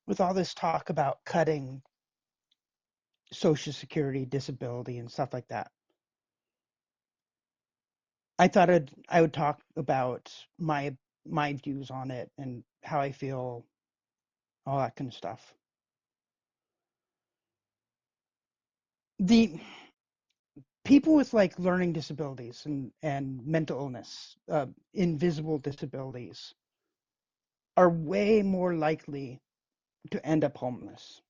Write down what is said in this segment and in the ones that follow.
with all this talk about cutting Social Security, disability, and stuff like that, I thought I would talk about my views on it and how I feel, all that kind of stuff. The people with like learning disabilities and mental illness, invisible disabilities, are way more likely to end up homeless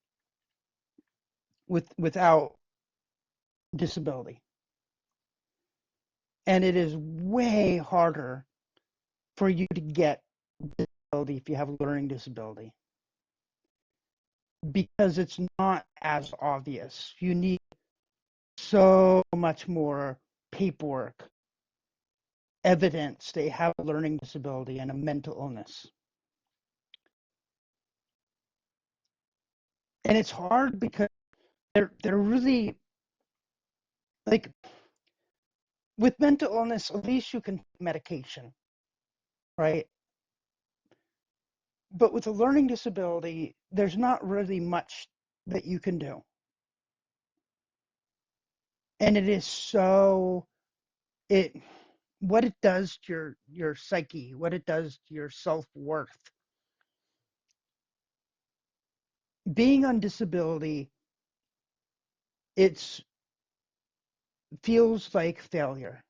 without disability. And it is way harder for you to get disability if you have a learning disability because it's not as obvious. You need so much more paperwork, evidence they have a learning disability and a mental illness. And it's hard because they're really like, with mental illness, at least you can take medication, right? But with a learning disability, there's not really much that you can do. And it is so it what it does to your psyche, what it does to your self-worth. Being on disability, it's feels like failure.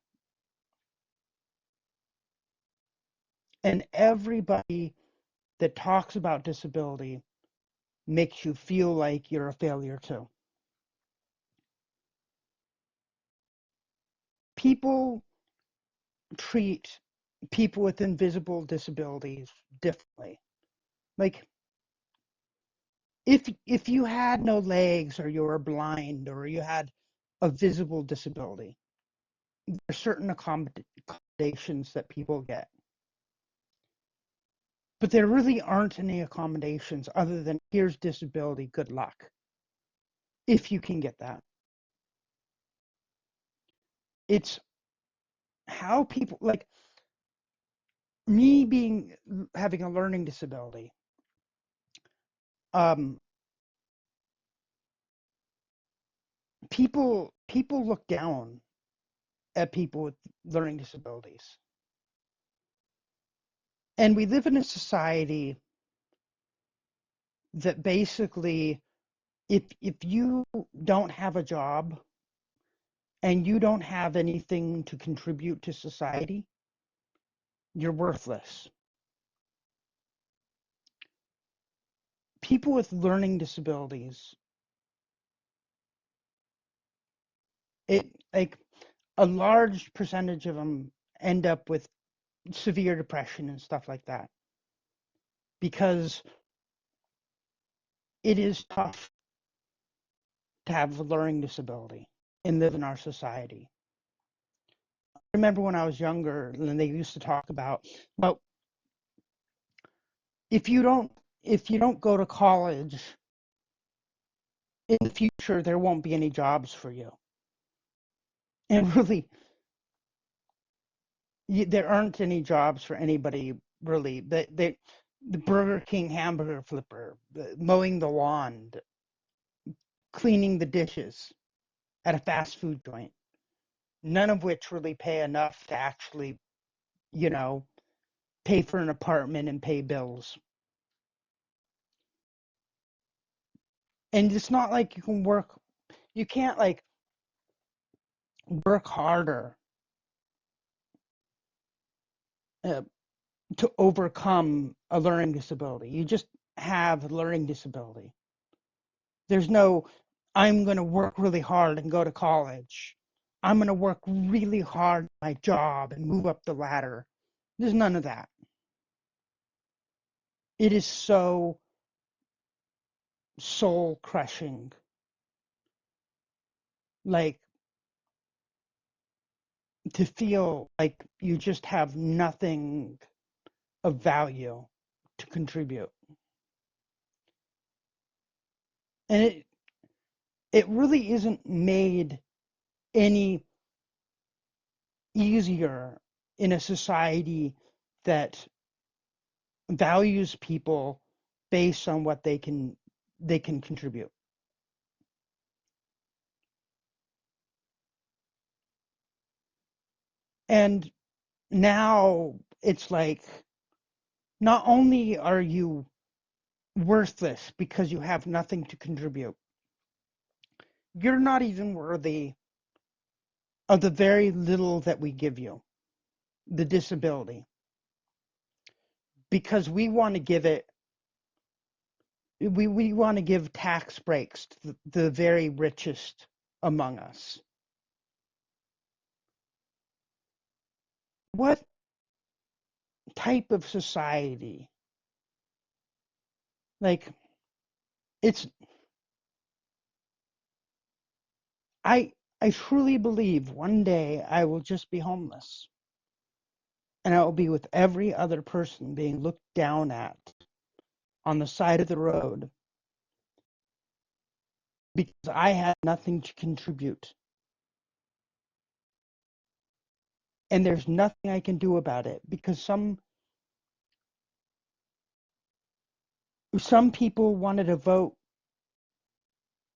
And everybody that talks about disability makes you feel like you're a failure too. People treat people with invisible disabilities differently. Like, if you had no legs or you were blind or you had a visible disability, there are certain accommodations that people get. But there really aren't any accommodations other than here's disability, good luck, if you can get that. It's how people like me being having a learning disability. Um, people look down at people with learning disabilities, and we live in a society that basically, if you don't have a job and you don't have anything to contribute to society, you're worthless. People with learning disabilities, it like a large percentage of them end up with severe depression and stuff like that because it is tough to have a learning disability and live in our society. I remember when I was younger, and they used to talk about, well, if you don't if you don't go to college in the future, there won't be any jobs for you. And really, there aren't any jobs for anybody really. The Burger King hamburger flipper, mowing the lawn, cleaning the dishes at a fast food joint, none of which really pay enough to actually, you know, pay for an apartment and pay bills. And it's not like you can't like work harder uh, to overcome a learning disability. You just have a learning disability. There's no, I'm going to work really hard and go to college. I'm going to work really hard at my job and move up the ladder. There's none of that. It is so soul crushing. Like, to feel like you just have nothing of value to contribute. And it really isn't made any easier in a society that values people based on what they can contribute. And now it's like not only are you worthless because you have nothing to contribute, you're not even worthy of the very little that we give you, the disability, because we want to give tax breaks to the very richest among us. What type of society? Like it's I I truly believe one day I will just be homeless and I will be with every other person being looked down at on the side of the road because I had nothing to contribute. And there's nothing I can do about it because some people wanted to vote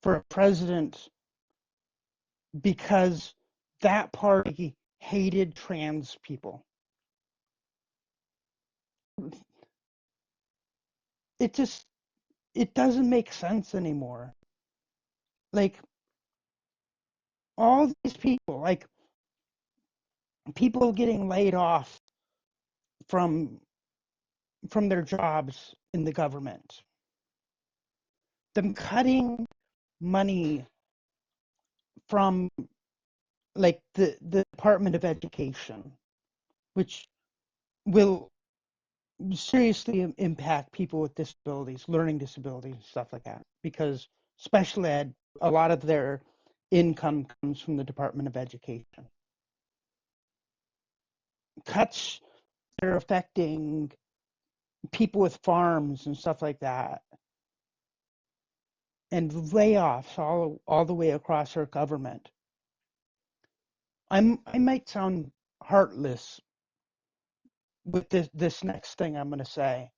for a president because that party hated trans people. It just it doesn't make sense anymore. Like all these people, like people getting laid off from their jobs in the government, them cutting money from like the Department of Education, which will seriously impact people with disabilities, learning disabilities, stuff like that. Because special ed, a lot of their income comes from the Department of Education. Cuts that are affecting people with farms and stuff like that, and layoffs all the way across our government. I might sound heartless with this next thing I'm going to say.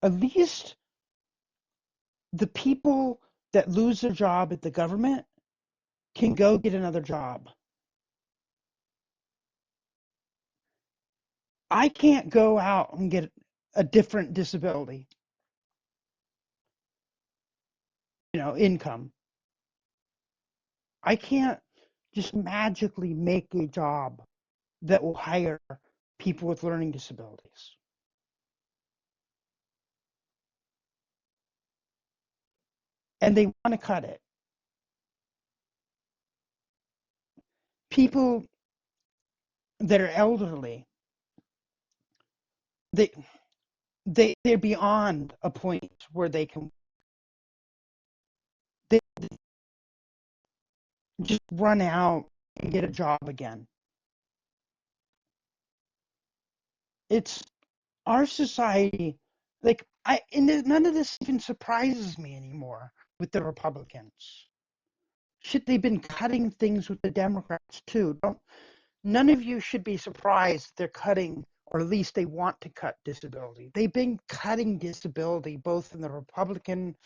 At least the people that lose their job at the government can go get another job. I can't go out and get a different disability, income. I can't just magically make a job that will hire people with learning disabilities. And they want to cut it. People that are elderly, they they're beyond a point where they just run out and get a job again. It's our society, like none of this even surprises me anymore with the Republicans. Shit, they've been cutting things with the Democrats too. Don't None of you should be surprised they're cutting, or at least they want to cut disability. They've been cutting disability both in the Republican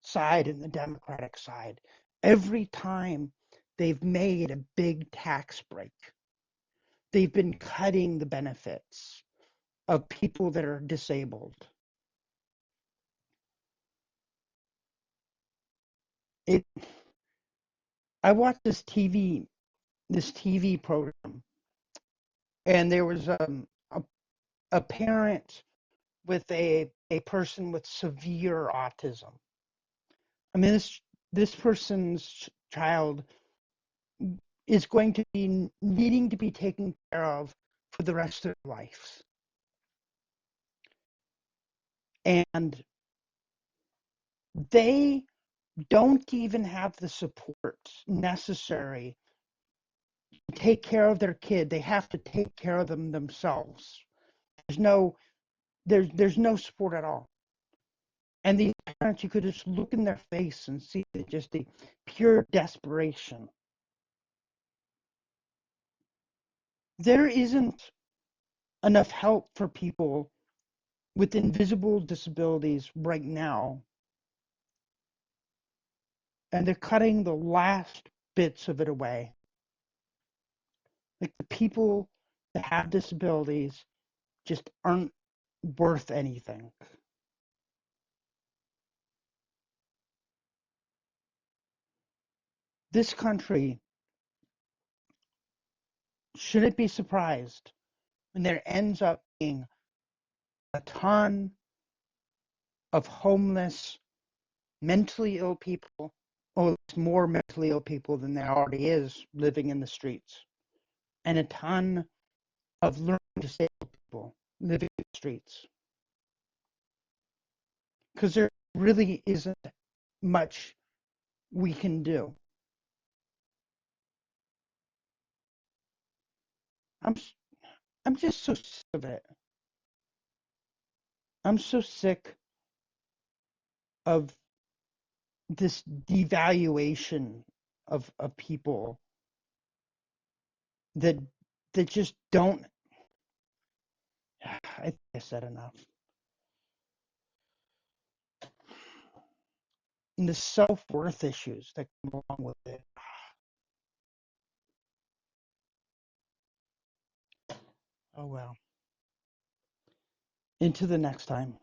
side and the Democratic side. Every time they've made a big tax break, they've been cutting the benefits of people that are disabled. It I watched this TV program, and there was a parent with a person with severe autism. I mean, this person's child is going to be needing to be taken care of for the rest of their life, and they don't even have the support necessary to take care of their kid. They have to take care of them themselves. There's no there's no support at all. And these parents, you could just look in their face and see just the pure desperation. There isn't enough help for people with invisible disabilities right now, and they're cutting the last bits of it away. Like the people that have disabilities just aren't worth anything. This country shouldn't be surprised when there ends up being a ton of homeless, mentally ill people, or more mentally ill people than there already is living in the streets, and a ton of learning disabled people living in the streets. Because there really isn't much we can do. I'm I'm just so sick of it. I'm so sick of this devaluation of people that that just don't. I think I said enough. And the self-worth issues that come along with it. Oh well. Into the next time.